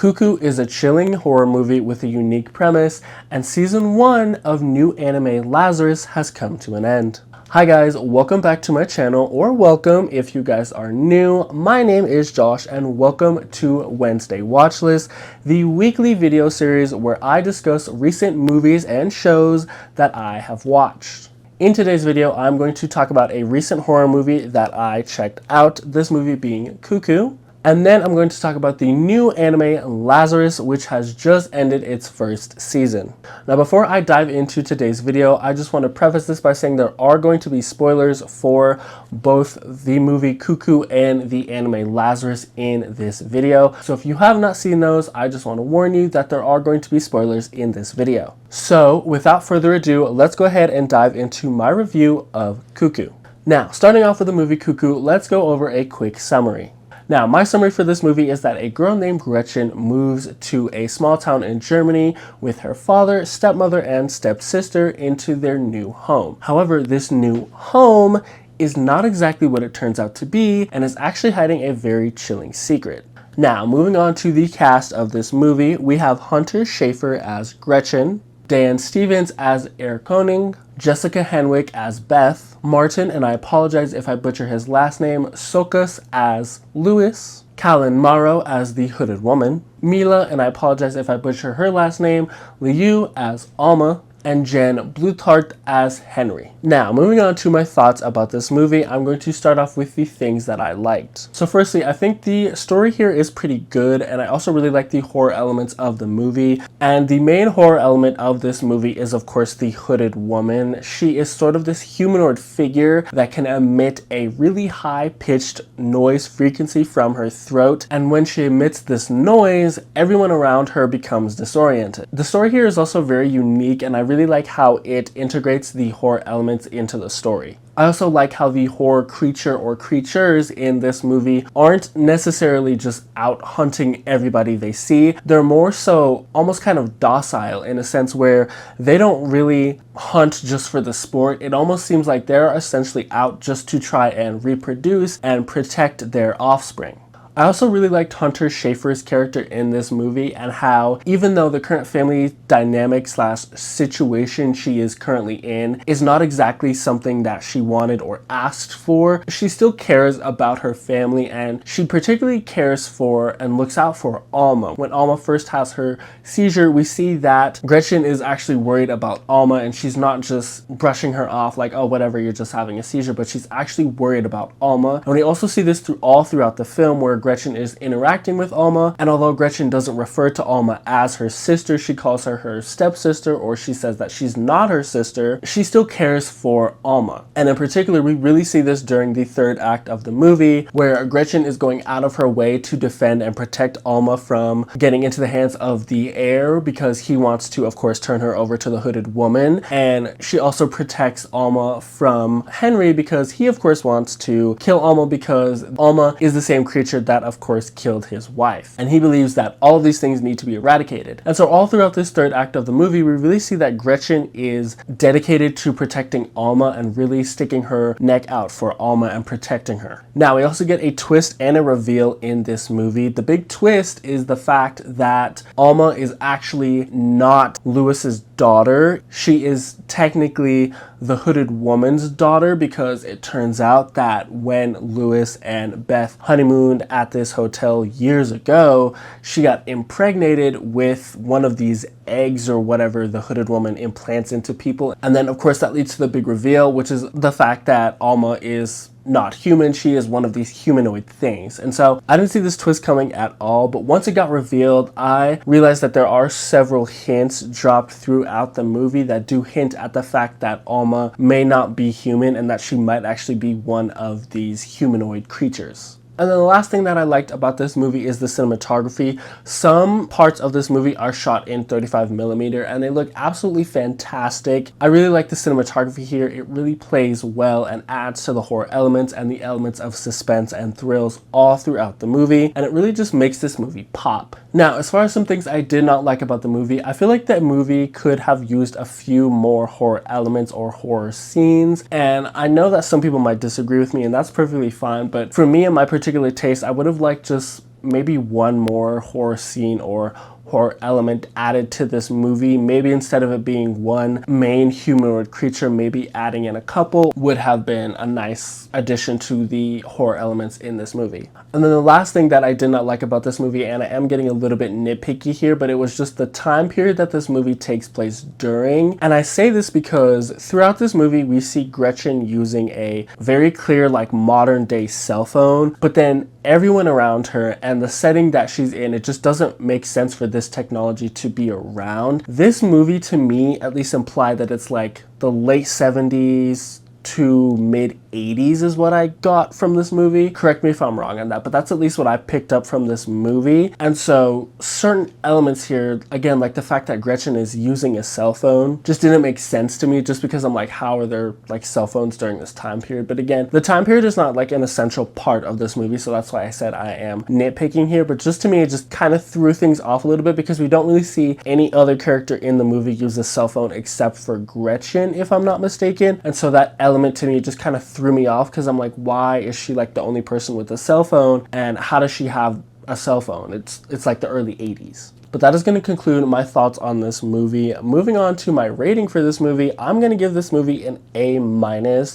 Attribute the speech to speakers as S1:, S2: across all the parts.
S1: Cuckoo is a chilling horror movie with a unique premise, and season 1 of new anime Lazarus has come to an end. Hi guys, welcome back to my channel, or welcome if you guys are new. My name is Josh and welcome to Wednesday Watchlist, the weekly video series where I discuss recent movies and shows that I have watched. In today's video, I'm going to talk about a recent horror movie that I checked out, this movie being Cuckoo. And then I'm going to talk about the new anime Lazarus, which has just ended its first season. Now, before I dive into today's video, I just want to preface this by saying there are going to be spoilers for both the movie Cuckoo and the anime Lazarus in this video. So if you have not seen those, I just want to warn you that there are going to be spoilers in this video. So without further ado, let's go ahead and dive into my review of Cuckoo. Now, starting off with the movie Cuckoo, let's go over a quick summary. Now, my summary for this movie is that a girl named Gretchen moves to a small town in Germany with her father, stepmother, and stepsister into their new home. However, this new home is not exactly what it turns out to be and is actually hiding a very chilling secret. Now, moving on to the cast of this movie, we have Hunter Schafer as Gretchen, Dan Stevens as Erkoning, Jessica Henwick as Beth, Martin, and I apologize if I butcher his last name, Sokas as Lewis, Callan Morrow as the Hooded Woman, Mila, and I apologize if I butcher her last name, Liu as Alma, and Jen Bluthart as Henry. Now, moving on to my thoughts about this movie, I'm going to start off with the things that I liked. So firstly, I think the story here is pretty good, and I also really like the horror elements of the movie. And the main horror element of this movie is, of course, the Hooded Woman. She is sort of this humanoid figure that can emit a really high-pitched noise frequency from her throat, and when she emits this noise, everyone around her becomes disoriented. The story here is also very unique, and I really like how it integrates the horror elements into the story. I also like how the horror creature or creatures in this movie aren't necessarily just out hunting everybody they see. They're more so almost kind of docile in a sense where they don't really hunt just for the sport. It almost seems like they're essentially out just to try and reproduce and protect their offspring. I also really liked Hunter Schafer's character in this movie and how even though the current family dynamic / situation she is currently in is not exactly something that she wanted or asked for, she still cares about her family, and she particularly cares for and looks out for Alma. When Alma first has her seizure, we see that Gretchen is actually worried about Alma, and she's not just brushing her off like, oh, whatever, you're just having a seizure, but she's actually worried about Alma. And we also see this all throughout the film where Gretchen is interacting with Alma, and although Gretchen doesn't refer to Alma as her sister, she calls her her stepsister, or she says that she's not her sister, she still cares for Alma. And in particular, we really see this during the third act of the movie, where Gretchen is going out of her way to defend and protect Alma from getting into the hands of the heir, because he wants to, of course, turn her over to the Hooded Woman. And she also protects Alma from Henry because he, of course, wants to kill Alma because Alma is the same creature that of course killed his wife, and he believes that all of these things need to be eradicated. And so all throughout this third act of the movie, we really see that Gretchen is dedicated to protecting Alma and really sticking her neck out for Alma and protecting her. Now, we also get a twist and a reveal in this movie. The big twist is the fact that Alma is actually not Lewis's daughter. She is technically the Hooded Woman's daughter, because it turns out that when Lewis and Beth honeymooned at this hotel years ago, she got impregnated with one of these eggs or whatever the Hooded Woman implants into people. And then of course that leads to the big reveal, which is the fact that Alma is not human. She is one of these humanoid things. And so I didn't see this twist coming at all, but once it got revealed, I realized that there are several hints dropped throughout the movie that do hint at the fact that Alma may not be human and that she might actually be one of these humanoid creatures. And then the last thing that I liked about this movie is the cinematography. Some parts of this movie are shot in 35mm and they look absolutely fantastic. I really like the cinematography here. It really plays well and adds to the horror elements and the elements of suspense and thrills all throughout the movie, and it really just makes this movie pop. Now, as far as some things I did not like about the movie, I feel like that movie could have used a few more horror elements or horror scenes, and I know that some people might disagree with me, and that's perfectly fine, but for me and my particular taste, I would have liked just maybe one more horror scene or horror element added to this movie. Maybe instead of it being one main humanoid creature, maybe adding in a couple would have been a nice addition to the horror elements in this movie. And then the last thing that I did not like about this movie, and I am getting a little bit nitpicky here, but it was just the time period that this movie takes place during. And I say this because throughout this movie, we see Gretchen using a very clear, like, modern day cell phone, but then everyone around her and the setting that she's in, it just doesn't make sense for this technology to be around. This movie, to me, at least implied that it's like the late 70s to mid 80s is what I got from this movie. Correct me if I'm wrong on that, but that's at least what I picked up from this movie. And so certain elements here, again, like the fact that Gretchen is using a cell phone, just didn't make sense to me, just because I'm like, how are there like cell phones during this time period? But again, the time period is not like an essential part of this movie, so that's why I said I am nitpicking here. But just to me, it just kind of threw things off a little bit, because we don't really see any other character in the movie use a cell phone except for Gretchen, if I'm not mistaken. And so that element to me just kind of threw me off, because I'm like, why is she like the only person with a cell phone, and how does she have a cell phone? It's like the early 80s. But that is going to conclude my thoughts on this movie. Moving on to my rating for this movie, I'm going to give this movie an A-.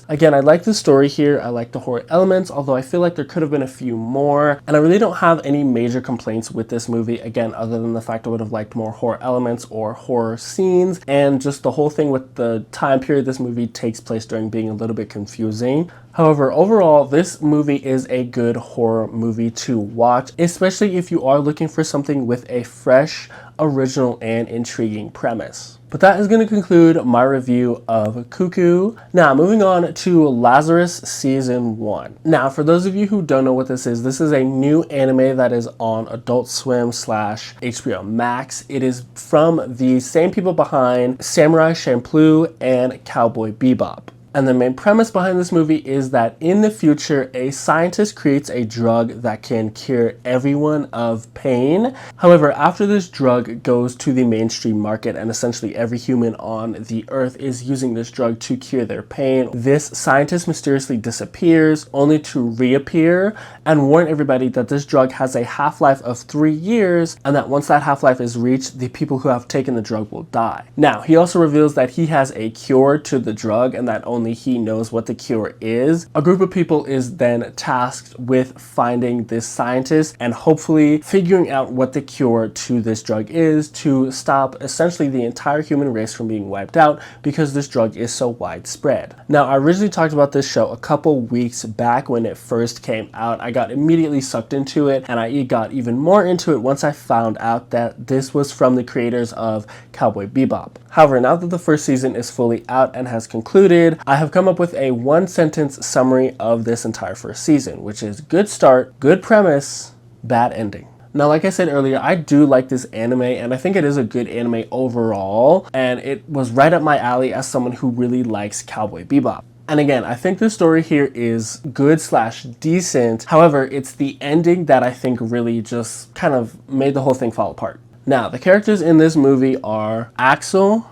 S1: Again, I like the story here. I like the horror elements, although I feel like there could have been a few more. And I really don't have any major complaints with this movie, again, other than the fact I would have liked more horror elements or horror scenes, and just the whole thing with the time period this movie takes place during being a little bit confusing. However, overall, this movie is a good horror movie to watch, especially if you are looking for something with a fresh, original, and intriguing premise. But that is going to conclude my review of Cuckoo. Now, moving on to Lazarus Season 1. Now, for those of you who don't know what this is a new anime that is on Adult Swim / HBO Max. It is from the same people behind Samurai Champloo and Cowboy Bebop. And the main premise behind this movie is that in the future, a scientist creates a drug that can cure everyone of pain. However, after this drug goes to the mainstream market and essentially every human on the earth is using this drug to cure their pain, this scientist mysteriously disappears, only to reappear and warn everybody that this drug has a half-life of 3 years, and that once that half-life is reached, the people who have taken the drug will die. Now, he also reveals that he has a cure to the drug, and that only he knows what the cure is. A group of people is then tasked with finding this scientist and hopefully figuring out what the cure to this drug is, to stop essentially the entire human race from being wiped out, because this drug is so widespread. Now, I originally talked about this show a couple weeks back when it first came out. I got immediately sucked into it, and I got even more into it once I found out that this was from the creators of Cowboy Bebop. However, now that the first season is fully out and has concluded, I have come up with a one-sentence summary of this entire first season, which is good start, good premise, bad ending. Now, like I said earlier, I do like this anime, and I think it is a good anime overall, and it was right up my alley as someone who really likes Cowboy Bebop. And again, I think the story here is good / decent. However, it's the ending that I think really just kind of made the whole thing fall apart. Now, the characters in this movie are Axel,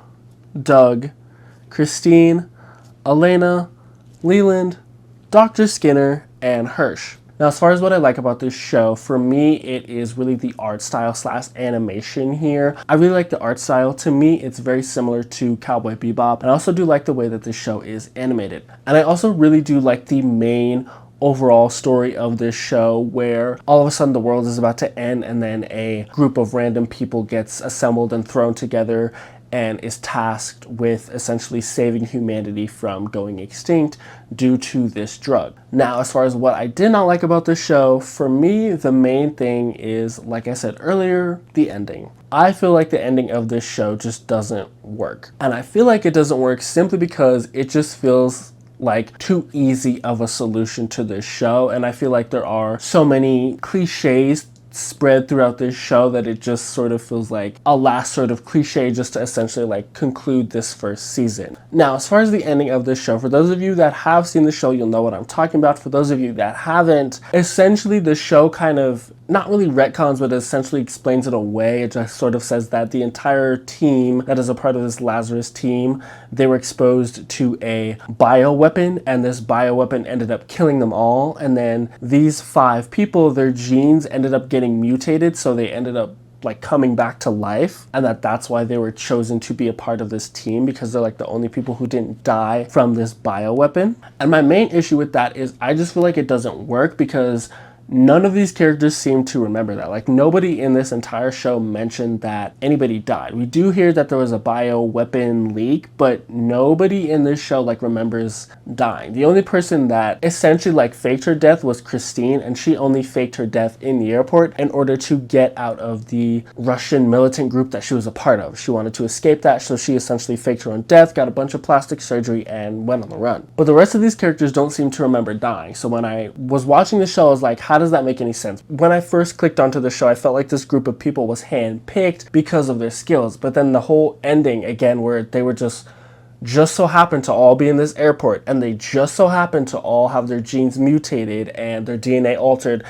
S1: Doug, Christine, Elena, Leland, Dr. Skinner, and Hirsch. Now, as far as what I like about this show, for me, it is really the art style / animation here. I really like the art style. To me, it's very similar to Cowboy Bebop. And I also do like the way that this show is animated. And I also really do like the main overall story of this show, where all of a sudden the world is about to end, and then a group of random people gets assembled and thrown together and is tasked with essentially saving humanity from going extinct due to this drug. Now, as far as what I did not like about this show, for me, the main thing is, like I said earlier, the ending. I feel like the ending of this show just doesn't work. And I feel like it doesn't work simply because it just feels like too easy of a solution to this show, and I feel like there are so many cliches spread throughout this show that it just sort of feels like a last sort of cliche just to essentially like conclude this first season. Now, as far as the ending of this show, for those of you that have seen the show, you'll know what I'm talking about. For those of you that haven't, essentially the show kind of not really retcons, but it essentially explains it away. It just sort of says that the entire team that is a part of this Lazarus team, they were exposed to a bioweapon, and this bioweapon ended up killing them all. And then these 5 people, their genes ended up getting mutated, so they ended up like coming back to life, and that's why they were chosen to be a part of this team, because they're like the only people who didn't die from this bioweapon. And my main issue with that is I just feel like it doesn't work, because none of these characters seem to remember that. Like, nobody in this entire show mentioned that anybody died. We do hear that there was a bioweapon leak, but nobody in this show like remembers dying. The only person that essentially like faked her death was Christine, and she only faked her death in the airport in order to get out of the Russian militant group that she was a part of. She wanted to escape that, so she essentially faked her own death, got a bunch of plastic surgery, and went on the run. But the rest of these characters don't seem to remember dying. So when I was watching the show, I was like, how does that make any sense? When I first clicked onto the show, I felt like this group of people was handpicked because of their skills. But then the whole ending, again, where they were just so happened to all be in this airport, and they just so happened to all have their genes mutated and their DNA altered,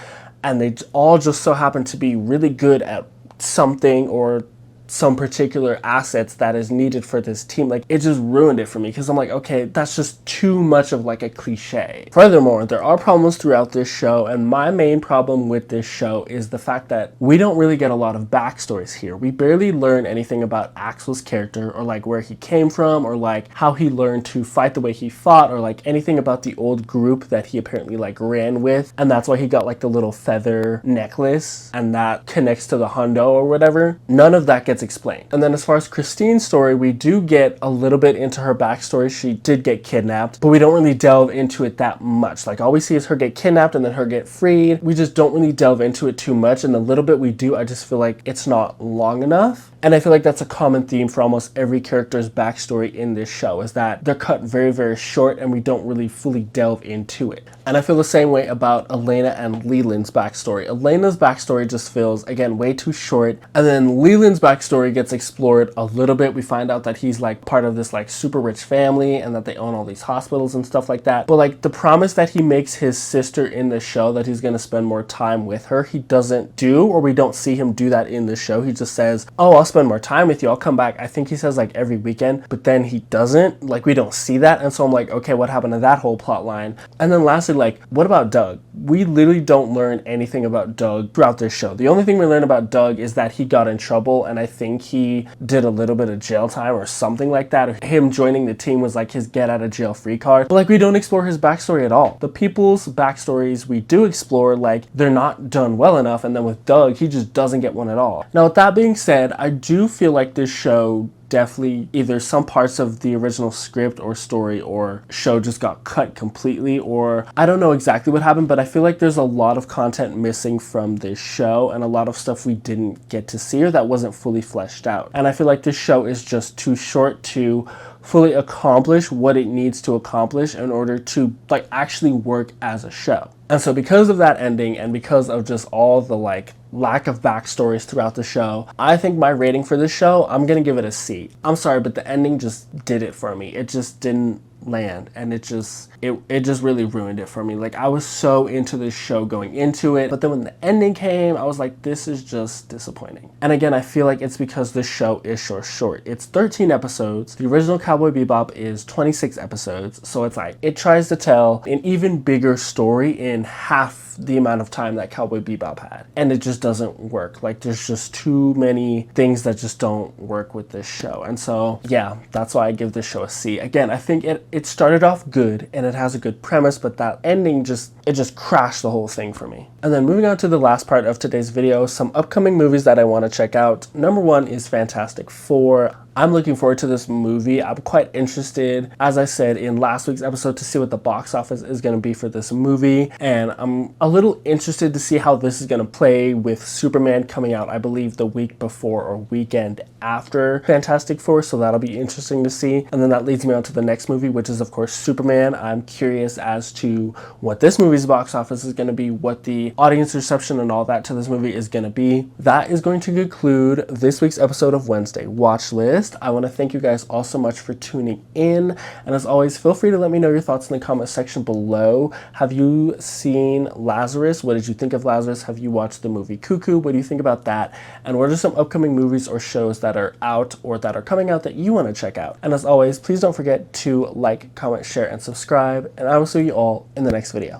S1: and they all just so happened to be really good at something or some particular assets that is needed for this team. Like, it just ruined it for me, because I'm like, okay, that's just too much of like a cliche. Furthermore, there are problems throughout this show, and my main problem with this show is the fact that we don't really get a lot of backstories here. We barely learn anything about Axel's character, or like where he came from, or like how he learned to fight the way he fought, or like anything about the old group that he apparently like ran with, and that's why he got like the little feather necklace and that connects to the hundo or whatever. None of that gets explained. And then as far as Christine's story, we do get a little bit into her backstory. She did get kidnapped, but we don't really delve into it that much. Like, all we see is her get kidnapped and then her get freed. We just don't really delve into it too much, and the little bit we do, I just feel like it's not long enough. And I feel like that's a common theme for almost every character's backstory in this show, is that they're cut very, very short and we don't really fully delve into it. And I feel the same way about Elena and Leland's backstory. Elena's backstory just feels, again, way too short. And then Leland's backstory gets explored a little bit. We find out that he's like part of this like super rich family and that they own all these hospitals and stuff like that. But like the promise that he makes his sister in the show, that he's going to spend more time with her, he doesn't do, or we don't see him do that in the show. He just says, oh, I'll spend more time with you, I'll come back. I think he says like every weekend, but then he doesn't. Like, we don't see that. And so I'm like, okay, what happened to that whole plot line? And then lastly, like, what about Doug? We literally don't learn anything about Doug throughout this show. The only thing we learn about Doug is that he got in trouble, and I think he did a little bit of jail time or something like that. Him joining the team was like his get out of jail free card. But like, we don't explore his backstory at all. The people's backstories we do explore, like, they're not done well enough. And then with Doug, he just doesn't get one at all. Now, with that being said, I do feel like this show definitely, either some parts of the original script or story or show just got cut completely, or I don't know exactly what happened, but I feel like there's a lot of content missing from this show and a lot of stuff we didn't get to see or that wasn't fully fleshed out. And I feel like this show is just too short to fully accomplish what it needs to accomplish in order to like actually work as a show. And so because of that ending and because of just all the like lack of backstories throughout the show, I think my rating for this show, I'm gonna give it a C. I'm sorry, but the ending just did it for me. It just didn't land, and it just really ruined it for me. Like, I was so into this show going into it, but then when the ending came, I was like, this is just disappointing. And again, I feel like it's because this show is short. It's 13 episodes. The original Cowboy Bebop is 26 episodes, so it's like it tries to tell an even bigger story in half the amount of time that Cowboy Bebop had, and it just doesn't work. Like, there's just too many things that just don't work with this show. And so yeah, that's why I give this show a C. Again, I think it started off good and it has a good premise, but that ending just crashed the whole thing for me. And then moving on to the last part of today's video, some upcoming movies that I want to check out. Number one is Fantastic Four. I'm looking forward to this movie. I'm quite interested, as I said in last week's episode, to see what the box office is going to be for this movie. And I'm a little interested to see how this is going to play with Superman coming out, I believe, the week before or weekend after Fantastic Four. So that'll be interesting to see. And then that leads me on to the next movie, which is, of course, Superman. I'm curious as to what this movie's box office is going to be, what the audience reception and all that to this movie is going to be. That is going to conclude this week's episode of Wednesday Watchlist. Watchlist. I want to thank you guys all so much for tuning in. And as always, feel free to let me know your thoughts in the comment section below. Have you seen Lazarus? What did you think of Lazarus? Have you watched the movie Cuckoo? What do you think about that? And what are some upcoming movies or shows that are out or that are coming out that you want to check out? And as always, please don't forget to like, comment, share, and subscribe. And I will see you all in the next video.